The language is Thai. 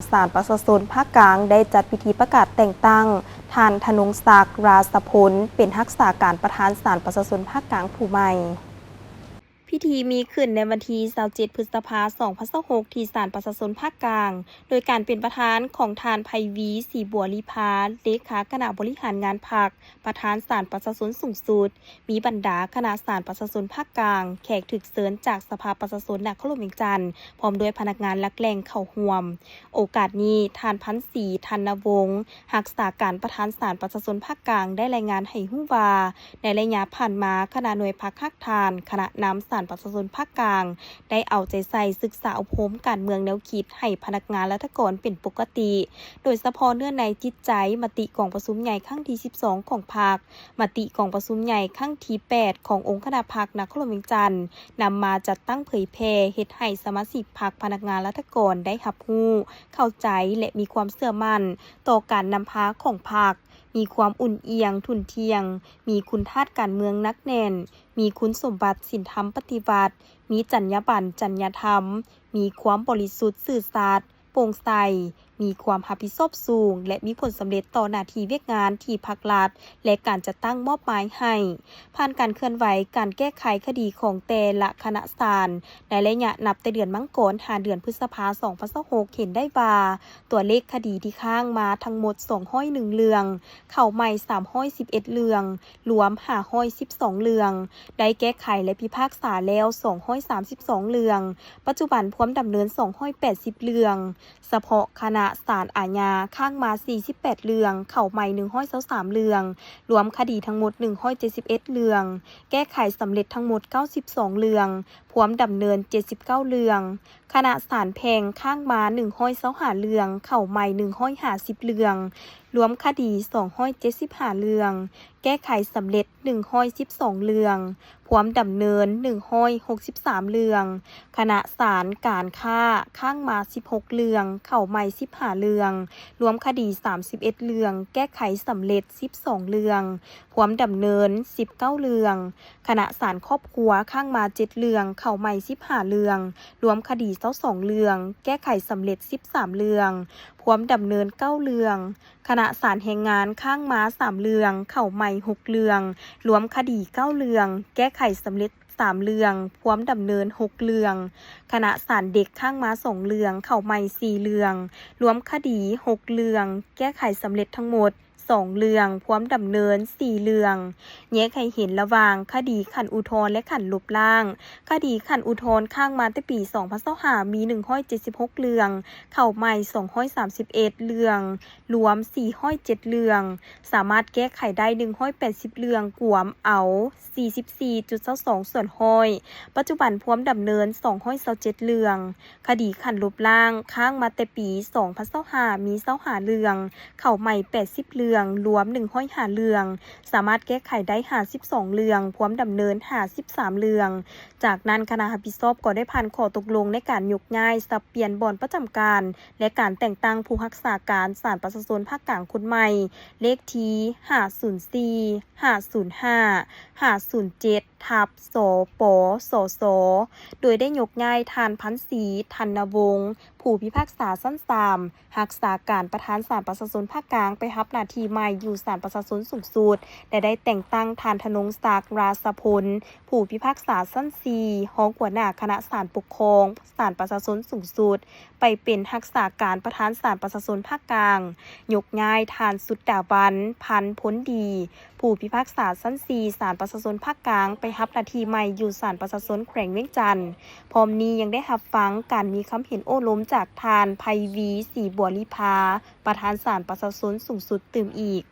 ศาลประชาชนภาคกลางได้จัดพิธีประกาศแต่งตั้งท่านธนงศักดิ์ราษพลเป็นรักษาการประธานศาลประชาชนภาคกลางผู้ใหม่พิธีมีขึ้นในวันที่27 พฤษภาคม 2026 ที่ศาลประชาชนภาคกลางโดยการเป็นประธานของท่านไพวีศรีบัวลีพาเลขาคณะบริหารงานพรรคประธานศาลประชาชนสูงสุดมีบรรดาคณะศาลประชาชนภาคกลางแขกถึกเชิญจากสภาประชาชนนครหลวงเวียงจันทน์พร้อมด้วยพนักงานหลักแหล่งเข้าร่วมโอกาสนี้ท่านพันศรีธนวงศ์รักษาการประธานศาลประชาชนภาคกลางได้รายงานให้รู้ว่าในระยะผ่านมาคณะหน่วยพักฮักทานคณะนำศาลประชาชนภาคกลางได้เอาใจใส่ศึกษาอบรมการเมืองแนวคิดให้พนักงานรัฐกรเป็นปกติโดยเฉพาะเนื้อในจิตใจมติกองประชุมใหญ่ครั้งที่ 12 ของพรรคมติกองประชุมใหญ่ครั้งที่ 8 ขององค์คณะพรรคนครหลวงเวียงจันทน์นำมาจัดตั้งเผยแพร่เฮ็ดให้สมาชิกพรรคพนักงานรัฐกรได้รับรู้เข้าใจและมีความเชื่อมั่นต่อการนำพาของพรรคมีความอุ่นเอียงทุนเทียงมีคุณธาตุการเมืองนักแน่นมีคุณสมบัติศีลธรรมปฏิบัติมีจรรยาบรรณจรรยธรรมมีความบริสุทธิ์ซื่อสัตย์โปร่งใสมีความรับผิดชอบสูงและมีผลสำเร็จต่อหน้าที่เวียกงานที่ภาครัฐและการจัดตั้งมอบหมายให้ผ่านการเคลื่อนไหวการแก้ไขคดีของแต่ละคณะศาลในระยะนับแต่เดือนมังกรหาเดือนพฤษภาคม 2026 เห็นได้ว่าตัวเลขคดีที่ค้างมาทั้งหมด201เรื่องเข้าใหม่311เรื่องรวม512เรื่องได้แก้ไขและพิพากษาแล้ว232เรื่องปัจจุบันพร้อมดำเนิน280เรื่องเฉพาะคณะศาลอาญาข้างมา48เรื่องเข้าใหม่123เรื่องรวมคดีทั้งหมด171เรื่องแก้ไขสำเร็จทั้งหมด92เรื่องพร้อมดำเนิน79เรื่องคณะศาลแพ่งข้างมา125เรื่องเข้าใหม่150เรื่องรวมคดี275เรื่องแก้ไขสำเร็จ112เรื่องพร้อมดำเนิน163เรื่องคณะศาลการค้าข้างมา16เรื่องเข้าใหม่15เรื่องรวมคดี31เรื่องแก้ไขสำเร็จ12เรื่องพร้อมดำเนิน19เรื่องคณะศาลครอบครัวข้างมา7เรื่องเข้าใหม่15เรื่องรวมคดี22เรื่องแก้ไขสำเร็จ13เรื่องพร้อมดำเนิน9เรื่องคณะศาลแรงงานข้างมา3เรื่องเข้าใหม่6เรื่องรวมคดี9เรื่องแก้ไขสำเร็จ3เรื่องพร้อมดำเนิน6เรื่องคณะศาลเด็กข้างมา2เรื่องเข้าใหม่4เรื่องรวมคดี6เรื่องแก้ไขสำเร็จทั้งหมด2เรื่องพร้อมดำเนิน4เรื่องแยกให้เห็นระหว่างคดีขันอุทธรณ์และขันลบล้างคดีขันอุทธรณ์ข้างมาตั้งปี2025มี176เรื่องเข้าใหม่231เรื่องรวม407เรื่องสามารถแก้ไขได้180เรื่องกวมเอา44.22ส่วนห้อยปัจจุบันพร้อมดำเนิน227เรื่องคดีขันลบล้างข้างมาแต่ปี2025มี25เรื่องเข้าใหม่80เรื่องรวม105เรื่องสามารถแก้ไขได้52เรื่องพร้อมดำเนิน53เรื่องจากนั้นคณะรับผิดชอบก็ได้ผ่านข้อตกลงในการยกย้ายสับเปลี่ยนบอนประจำการและการแต่งตั้งผู้รักษาการศาลประชาชนภาคกลางคนใหม่เลขที่504 505 507ทับสปสสโดยได้ยกย้ายท่านพันศรีธนวงศ์ผู้พิพากษาชั้น3รักษาการประธานศาลประชาชนภาคกลางไปรับหน้าที่ใหม่อยู่ศาลประชาชนสูงสุดและได้แต่งตั้งท่านธนงศักดิ์ราษพลผู้พิพากษาชั้น4รองหัวหน้าคณะศาลปกครองศาลประชาชนสูงสุดไปเป็นรักษาการประธานศาลประชาชนภาคกลางยกย้ายท่านสุดดาวันพันธุ์พ้นดีผู้พิพากษาชั้น4ศาลประชาชนภาคกลางไปรับหน้าที่ใหม่อยู่ศาลประชาชนแขวงเวียงจันทน์พร้อมนี้ยังได้รับฟังการมีคำเห็นโอ้ล้มจากท่านไพวีศรีบัวลีพาประธานศาลประชาชนสูงสุดตื่มอีก